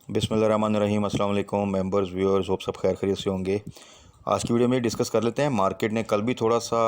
बिस्मिल्लाहिर्रहमानिर्रहीम। अस्सलाम वालेकुम मेंबर्स व्यूअर्स, होप सब खैर खैरियत से होंगे। आज की वीडियो में डिस्कस कर लेते हैं। मार्केट ने कल भी थोड़ा सा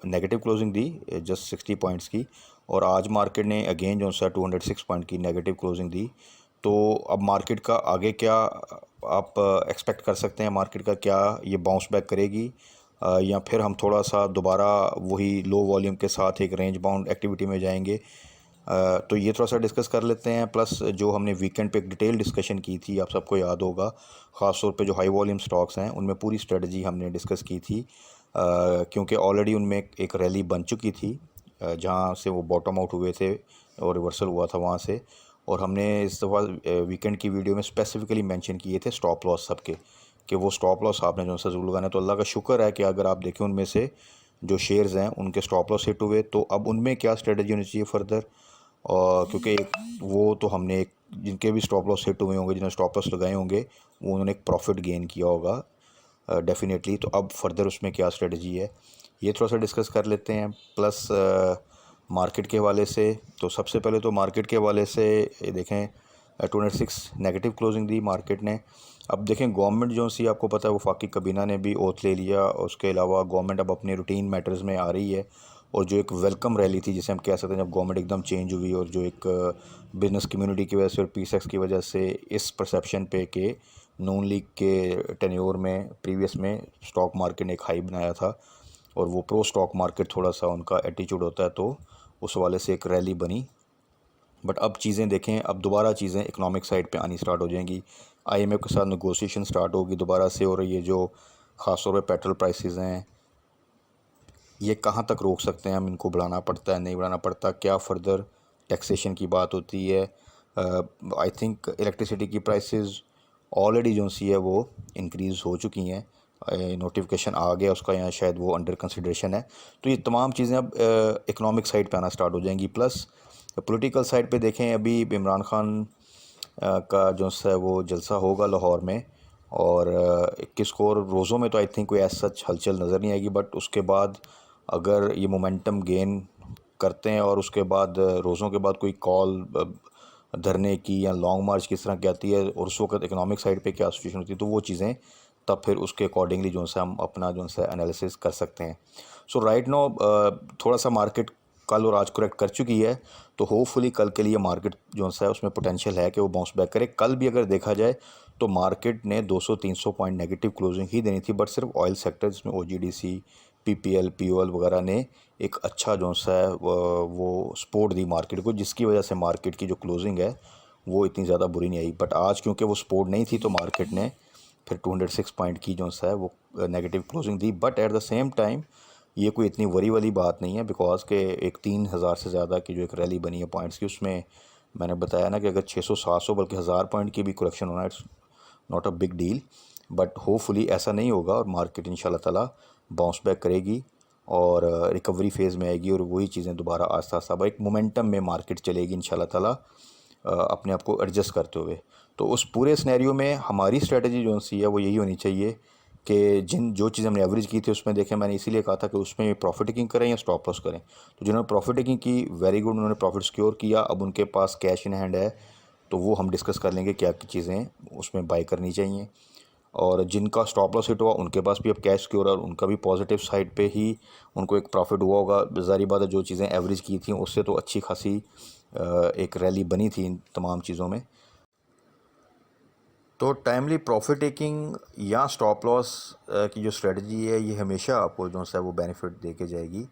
नेगेटिव क्लोजिंग दी, जस्ट 60 पॉइंट्स की, और आज मार्केट ने अगेन जो सा 206 पॉइंट की नेगेटिव क्लोजिंग दी। तो अब मार्केट का आगे क्या आप एक्सपेक्ट कर सकते हैं? मार्केट का क्या ये बाउंस बैक करेगी या फिर हम थोड़ा सा दोबारा वही लो वॉल्यूम के साथ एक रेंज बाउंड एक्टिविटी में जाएंगे? तो ये थोड़ा सा डिस्कस कर लेते हैं। प्लस जो हमने वीकेंड पे एक डिटेल डिस्कशन की थी, आप सबको याद होगा, ख़ास तौर पे जो हाई वॉल्यूम स्टॉक्स हैं उनमें पूरी स्ट्रेटजी हमने डिस्कस की थी, क्योंकि ऑलरेडी उनमें एक रैली बन चुकी थी, जहाँ से वो बॉटम आउट हुए थे और रिवर्सल हुआ था वहाँ से। और हमने इस दफ़ा वीकेंड की वीडियो में स्पेसिफिकली मेंशन किए थे स्टॉप लॉस सबके, कि वो स्टॉप लॉस आपने जो सा ज़रूर लगाना है। तो अल्लाह का शुक्र है कि अगर आप देखें उनमें से जो शेयर्स हैं उनके स्टॉप लॉस हिट हुए। तो अब उनमें क्या स्ट्रेटजी होनी चाहिए फर्दर? और क्योंकि वो तो हमने एक जिनके भी स्टॉप लॉस हिट हुए होंगे, जिन्होंने स्टॉप लॉस लगाए होंगे, वो उन्होंने एक प्रॉफिट गेन किया होगा डेफिनेटली। तो अब फर्दर उसमें क्या स्ट्रेटजी है, ये थोड़ा सा डिस्कस कर लेते हैं। प्लस मार्केट के हवाले से, तो सबसे पहले तो मार्केट के हवाले से ये देखें, 206 नेगेटिव क्लोजिंग दी मार्केट ने। अब देखें गवर्नमेंट जो सी, आपको पता है वफाकी काबीना ने भी ओथ ले लिया। उसके अलावा गवर्नमेंट अब अपने रूटीन मैटर्स में आ रही है। और जो एक वेलकम रैली थी, जिसे हम कह सकते हैं, जब गवर्नमेंट एकदम चेंज हुई और जो एक बिज़नेस कम्युनिटी की वजह से और पीसेक्स की वजह से इस परसेप्शन पे कि नून लीग के टेन्योर में प्रीवियस में स्टॉक मार्केट ने एक हाई बनाया था और वो प्रो स्टॉक मार्केट थोड़ा सा उनका एटीट्यूड होता है, तो उस वाले से एक रैली बनी। बट अब चीज़ें देखें, अब दोबारा चीज़ें इकोनॉमिक साइड पे आनी स्टार्ट हो जाएंगी। आईएमएफ के साथ नेगोशिएशन स्टार्ट होगी दोबारा से। और ये जो ख़ास तौर पे पेट्रोल प्राइसेस हैं, ये कहाँ तक रोक सकते हैं हम? इनको बढ़ाना पड़ता है, नहीं बढ़ाना पड़ता? क्या फ़र्दर टैक्सेशन की बात होती है? आई थिंक इलेक्ट्रिसिटी की प्राइसेस ऑलरेडी जो सी है वो इंक्रीज़ हो चुकी हैं। नोटिफिकेशन आ गया उसका, यहाँ शायद वो अंडर कंसिडरेशन है। तो ये तमाम चीज़ें अब इकोनॉमिक साइड पे आना स्टार्ट हो जाएंगी। प्लस पॉलिटिकल साइड पे देखें, अभी इमरान खान का जो है वो जलसा होगा लाहौर में, और 21 को, और रोज़ों में तो आई थिंक कोई ऐसा सच हलचल नज़र नहीं आएगी। बट उसके बाद अगर ये मोमेंटम गेन करते हैं और उसके बाद रोज़ों के बाद कोई कॉल धरने की या लॉन्ग मार्च किस तरह की आती है और उस वक्त इकोनॉमिक साइड पे क्या सिचुएशन होती है, तो वो चीज़ें तब फिर उसके अकॉर्डिंगली जो है हम अपना जो है एनालिसिस कर सकते हैं। सो राइट नो थोड़ा सा मार्केट कल और आज करेक्ट कर चुकी है। तो होपफुली कल के लिए मार्केट जो है उसमें पोटेंशियल है कि वो बाउंस बैक करे। कल भी अगर देखा जाए तो मार्केट ने 200-300 पॉइंट नेगेटिव क्लोजिंग ही देनी थी, बट सिर्फ ऑयल सेक्टर, जिसमें ओजीडीसी, पीपीएल, पीओएल वगैरह ने एक अच्छा जो है वो सपोर्ट दी मार्केट को, जिसकी वजह से मार्केट की जो क्लोजिंग है वो इतनी ज़्यादा बुरी नहीं आई। बट आज क्योंकि वो सपोर्ट नहीं थी, तो मार्केट ने फिर 206 पॉइंट की जो है वो negative closing the. But at the same time ये कोई इतनी वरी वाली बात नहीं है, बिकॉज के एक 3000 से ज़्यादा की जो एक रैली बनी है पॉइंट्स की, उसमें मैंने बताया ना कि अगर 600-700 बल्कि 1000 पॉइंट की भी करेक्शन होना, it's not a big deal. But hopefully ऐसा नहीं होगा और मार्केट इंशाल्लाह ताला बाउंस बैक करेगी और रिकवरी फेज़ में आएगी, और वही चीज़ें दोबारा आस्ता आस्ता एक मोमेंटम में मार्केट चलेगी इंशाल्लाह ताला, अपने आप को एडजस्ट करते हुए। तो उस पूरे सिनेरियो में हमारी स्ट्रेटजी जो सी है वो यही होनी चाहिए कि जो चीज़ हमने एवरेज की थी उसमें देखें, मैंने इसीलिए कहा था कि उसमें प्रॉफिट टेकिंग करें या स्टॉप लॉस करें। तो जिन्होंने प्रॉफिट टेकिंग की, वेरी गुड, उन्होंने प्रॉफिट सिक्योर किया। अब उनके पास कैश इन हैंड है, तो वो हम डिस्कस कर लेंगे क्या क्या चीज़ें उसमें बाई करनी चाहिए। और जिनका स्टॉप लॉस हिट हुआ उनके पास भी अब कैश सिक्योर है और उनका भी पॉजिटिव साइड पे ही उनको एक प्रॉफिट हुआ होगा। ज़ाहिर बात है, जो चीज़ें एवरेज की थी उससे तो अच्छी खासी एक रैली बनी थी इन तमाम चीज़ों में। तो टाइमली प्रॉफिट टेकिंग या स्टॉप लॉस की जो स्ट्रेटजी है, ये हमेशा आपको जो है वो बेनिफिट दे के जाएगी।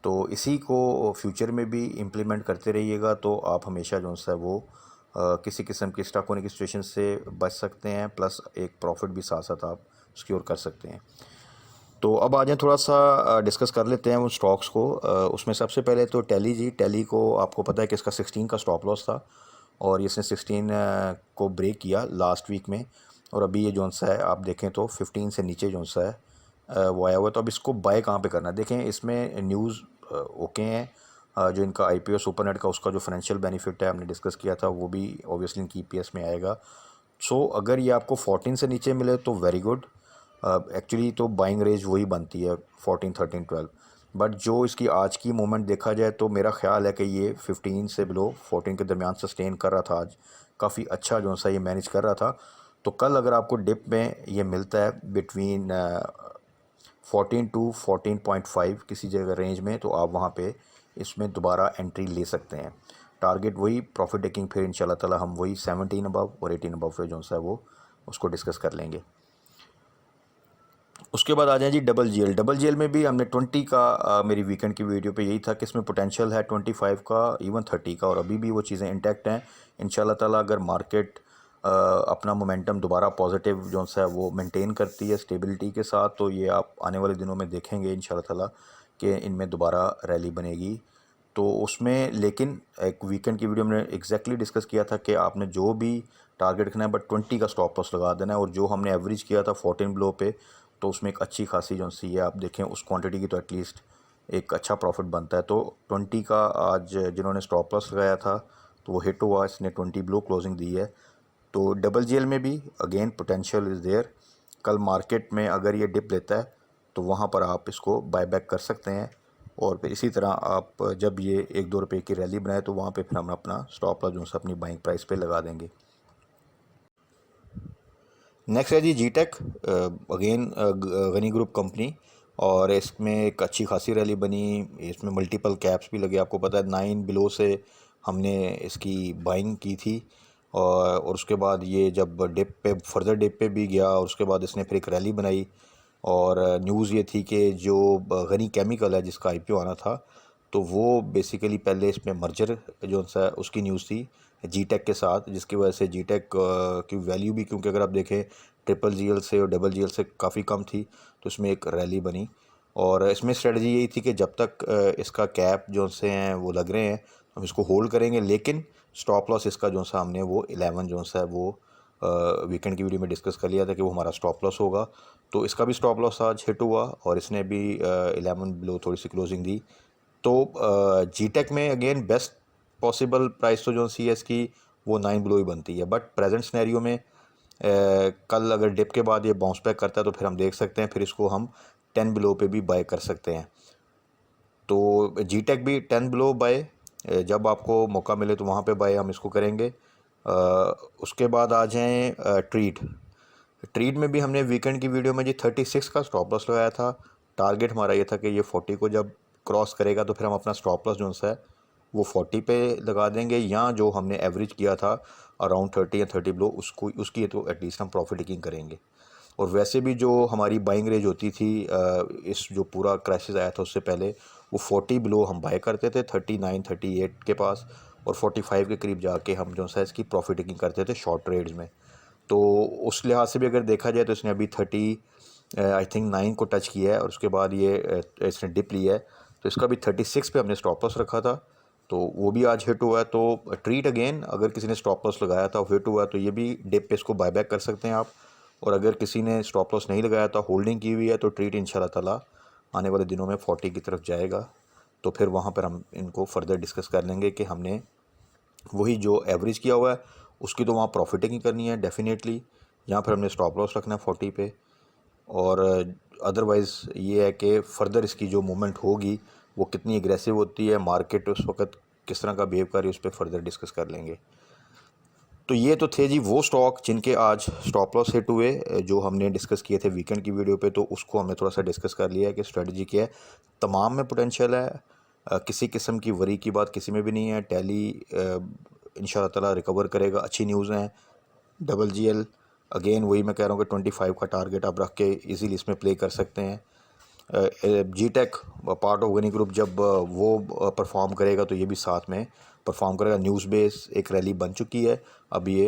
तो इसी को फ्यूचर में भी इम्प्लीमेंट करते रहिएगा, तो आप हमेशा जो है वो किसी किस्म की स्टक होने की सिचुएशन से बच सकते हैं। प्लस एक प्रॉफिट भी साथ साथ आप सिक्योर कर सकते हैं। तो अब आ जाएँ, थोड़ा सा डिस्कस कर लेते हैं वो स्टॉक्स को। उसमें सबसे पहले तो टेली जी, टेली को आपको पता है कि इसका 16 का स्टॉप लॉस था और इसने 16 को ब्रेक किया लास्ट वीक में। और अभी ये जो सा है आप देखें तो 15 से नीचे जो सा है वो आया हुआ है। तो अब इसको बाय कहाँ पे करना है? देखें, इसमें न्यूज़ ओके हैं। जो इनका आईपीओ सुपरनेट का उसका जो फाइनेंशियल बेनिफिट है हमने डिस्कस किया था, वो भी ऑब्वियसली इनकी ईपीएस में आएगा। सो अगर ये आपको 14 से नीचे मिले तो वेरी गुड। एक्चुअली तो बाइंग रेंज वही बनती है 14, 13, 12। बट जो इसकी आज की मूवमेंट देखा जाए तो मेरा ख्याल है कि ये 15 से बिलो 14 के दरमियान सस्टेन कर रहा था, आज काफ़ी अच्छा जो सा ये मैनेज कर रहा था। तो कल अगर आपको डिप में ये मिलता है बिटवीन 14 टू 14.5 किसी जगह रेंज में, तो आप वहाँ पे इसमें दोबारा एंट्री ले सकते हैं। टारगेट वही प्रॉफिट टेकिंग, फिर इंशाल्लाह ताला हम वही 17 अबव और 18 अबव पे जो सा है वो उसको डिस्कस कर लेंगे। उसके बाद आ जाए जी डबल जीएल। डबल जीएल में भी हमने 20 का मेरी वीकेंड की वीडियो पे यही था कि इसमें पोटेंशियल है 25 का, इवन 30 का, और अभी भी वो चीज़ें इंटैक्ट हैं। इंशाल्लाह ताला अगर मार्केट अपना मोमेंटम दोबारा पॉजिटिव जो सा है वो मेंटेन करती है स्टेबिलिटी के साथ, तो ये आप आने वाले दिनों में देखेंगे इंशाल्लाह ताला कि इनमें दोबारा रैली बनेगी। तो उसमें लेकिन एक वीकेंड की वीडियो में एग्जैक्टली डिस्कस किया था कि आपने जो भी टारगेट रखना है बट 20 का स्टॉप लॉस लगा देना है, और जो हमने एवरेज किया था 14 बिलो पे, तो उसमें एक अच्छी खासी जो सी है आप देखें उस क्वांटिटी की तो एटलीस्ट एक अच्छा प्रॉफिट बनता है। तो 20 का आज जिन्होंने स्टॉप लॉस लगाया था तो वो हिट हुआ, इसने 20 बिलो क्लोजिंग दी है। तो डबल जीएल में भी अगेन पोटेंशियल इज़ देयर। कल मार्केट में अगर ये डिप लेता है तो वहाँ पर आप इसको बाय बैक कर सकते हैं, और फिर इसी तरह आप जब ये 1-2 रुपये की रैली बनाए तो वहाँ पे फिर हम अपना स्टॉप लॉस जो सा अपनी बाइंग प्राइस पे लगा देंगे। नेक्स्ट है G G Tech, again Gani group company, और इसमें एक अच्छी खासी रैली बनी। इसमें मल्टीपल कैप्स भी लगे, आपको पता है 9 बिलो से हमने इसकी बाइंग की थी, और उसके बाद ये जब डिप पे फर्दर डिप पे भी गया, और उसके बाद इसने फिर एक रैली बनाई। और न्यूज़ ये थी कि जो गनी केमिकल है जिसका आईपीओ आना था, तो वो बेसिकली पहले इसमें मर्जर जो सा उसकी न्यूज़ थी जी टेक के साथ, जिसकी वजह से जी टेक की वैल्यू भी, क्योंकि अगर आप देखें ट्रिपल जीएल से और डबल जीएल से काफ़ी कम थी, तो इसमें एक रैली बनी। और इसमें स्ट्रेटजी यही थी कि जब तक इसका कैप जो से हैं वो लग रहे हैं हम इसको होल्ड करेंगे, लेकिन स्टॉप लॉस इसका जो सा हमने वो 11 जो सा है वो वीकेंड की वीडियो में डिस्कस कर लिया था कि वो हमारा स्टॉप लॉस होगा। तो इसका भी स्टॉप लॉस आज हिट हुआ और इसने भी 11 बिलो थोड़ी सी क्लोजिंग दी। तो जी टेक में अगेन बेस्ट पॉसिबल प्राइस तो जो सी एस की वो 9 बिलो ही बनती है, बट प्रेजेंट सिनेरियो में कल अगर डिप के बाद ये बाउंस बैक करता है तो फिर हम देख सकते हैं, फिर इसको हम 10 बिलो पे भी बाय कर सकते हैं। तो जी टेक भी 10 बिलो बाय, जब आपको मौका मिले तो वहाँ पे बाय हम इसको करेंगे। उसके बाद आ जाएं ट्रीट। ट्रीट में भी हमने वीकेंड की वीडियो में जी 36 का स्टॉप लॉस लगाया था। टारगेट हमारा ये था कि ये 40 को जब क्रॉस करेगा तो फिर हम अपना स्टॉप लॉस जो सा है वो 40 पे लगा देंगे, या जो हमने एवरेज किया था अराउंड 30 या 30 बिलो उसको उसकी तो एटलीस्ट हम प्रॉफिट टेकिंग करेंगे। और वैसे भी जो हमारी बाइंग रेंज होती थी इस जो पूरा क्राइसिस आया था उससे पहले, वो 40 बिलो हम बाय करते थे 39 38 के पास, और 45 के करीब जाके हम जो सा इसकी प्रॉफिट टेकिंग करते थे शॉर्ट ट्रेड्स में। तो उस लिहाज से भी अगर देखा जाए तो इसने अभी 30 आई थिंक 9 को टच किया है, और उसके बाद ये इसने डिप लिया है, तो इसका भी 36 पे हमने स्टॉप लॉस रखा था, तो वो भी आज हिट हुआ है। तो ट्रीट अगेन अगर किसी ने स्टॉप लॉस लगाया था हिट हुआ है तो ये भी डिप पे इसको बायबैक कर सकते हैं आप। और अगर किसी ने स्टॉप लॉस नहीं लगाया था, होल्डिंग की हुई है, तो ट्रीट इंशाल्लाह ताला आने वाले दिनों में 40 की तरफ जाएगा। तो फिर वहाँ पर हम इनको फर्दर डिस्कस कर लेंगे कि हमने वही जो एवरेज किया हुआ है उसकी तो वहाँ प्रॉफिट टेकिंग करनी है डेफिनेटली, यहाँ पर हमने स्टॉप लॉस रखना है 40 पे। और अदरवाइज़ ये है कि फ़र्दर इसकी जो मूवमेंट होगी वो कितनी एग्रेसिव होती है, मार्केट उस वक्त किस तरह का बिहेव कर रही है, उस पर फर्दर डिस्कस कर लेंगे। तो ये तो थे जी वो स्टॉक जिनके आज स्टॉप लॉस हिट हुए, जो हमने डिस्कस किए थे वीकेंड की वीडियो पे, तो उसको हमने थोड़ा सा डिस्कस कर लिया है कि स्ट्रेटजी क्या है। तमाम में पोटेंशियल है, किसी किस्म की वरी की बात किसी में भी नहीं है। टैली इंशाल्लाह ताला रिकवर करेगा, अच्छी न्यूज़ हैं। डबल जीएल अगेन वही मैं कह रहा हूँ कि 25 का टारगेट आप रख के इजीली इसमें प्ले कर सकते हैं। G Tech part of Gani group जब वो परफॉर्म करेगा तो ये भी साथ में परफॉर्म करेगा। न्यूज़ बेस एक रैली बन चुकी है, अब ये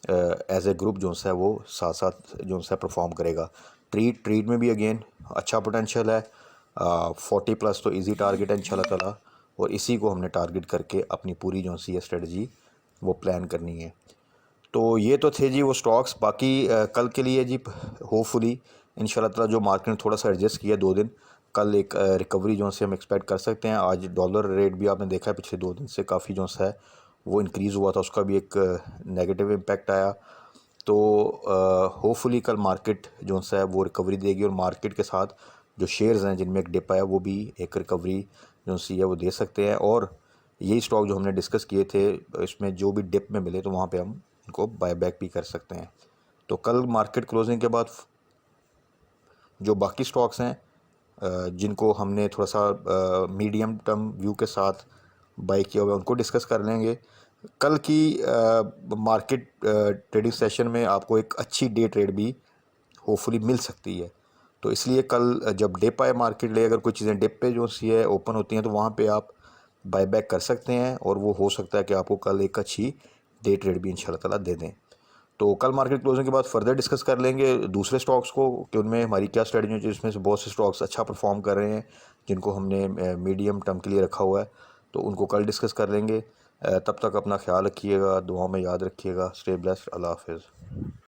एज ए ग्रुप जो सा है वो साथ साथ जो सा परफॉर्म करेगा। ट्रीट में भी अगेन अच्छा पोटेंशियल है, 40 प्लस तो इजी टारगेट है इंशाल्लाह ताला, और इसी को हमने टारगेट करके अपनी पूरी जो सी है स्ट्रेटजी वो प्लान करनी है। तो ये तो थे जी वो स्टॉक्स। बाकी कल के लिए जी होपफुली इंशाल्लाह ताला जो मार्केट ने थोड़ा सा एडजस्ट किया 2 दिन, कल एक रिकवरी जो से हम एक्सपेक्ट कर सकते हैं। आज डॉलर रेट भी आपने देखा है पिछले 2 दिन से काफ़ी जो सा है वो इंक्रीज़ हुआ था, उसका भी एक नेगेटिव इम्पैक्ट आया। तो होपफुली कल मार्केट जो सा है वो रिकवरी देगी, और मार्केट के साथ जो शेयर्स हैं जिनमें एक डिप आया वो भी एक रिकवरी जो सी है वो दे सकते हैं। और यही स्टॉक जो हमने डिस्कस किए थे इसमें जो भी डिप में मिले तो वहाँ पे हम इनको बाय बैक भी कर सकते हैं। तो कल मार्केट क्लोजिंग के बाद जो बाकी स्टॉक्स हैं जिनको हमने थोड़ा सा मीडियम टर्म व्यू के साथ बाई किया हुआ है उनको डिस्कस कर लेंगे। कल की मार्केट ट्रेडिंग सेशन में आपको एक अच्छी डे ट्रेड भी होपफुली मिल सकती है। तो इसलिए कल जब डिप आए मार्केट ले, अगर कोई चीज़ें डिप पे जो सी है ओपन होती हैं तो वहाँ पे आप बाय बैक कर सकते हैं और वो हो सकता है कि आपको कल एक अच्छी डे ट्रेड भी इंशाल्लाह ताला दे दें। तो कल मार्केट क्लोजिंग के बाद फर्दर डिस्कस कर लेंगे दूसरे स्टॉक्स को कि उनमें हमारी क्या स्ट्रेटजी है, जिसमें से बहुत से स्टॉक्स अच्छा परफॉर्म कर रहे हैं जिनको हमने मीडियम टर्म के लिए रखा हुआ है, तो उनको कल डिस्कस कर लेंगे। तब तक अपना ख्याल रखिएगा, दुआओं में याद रखिएगा। Stay blessed. अल्लाह हाफिज़।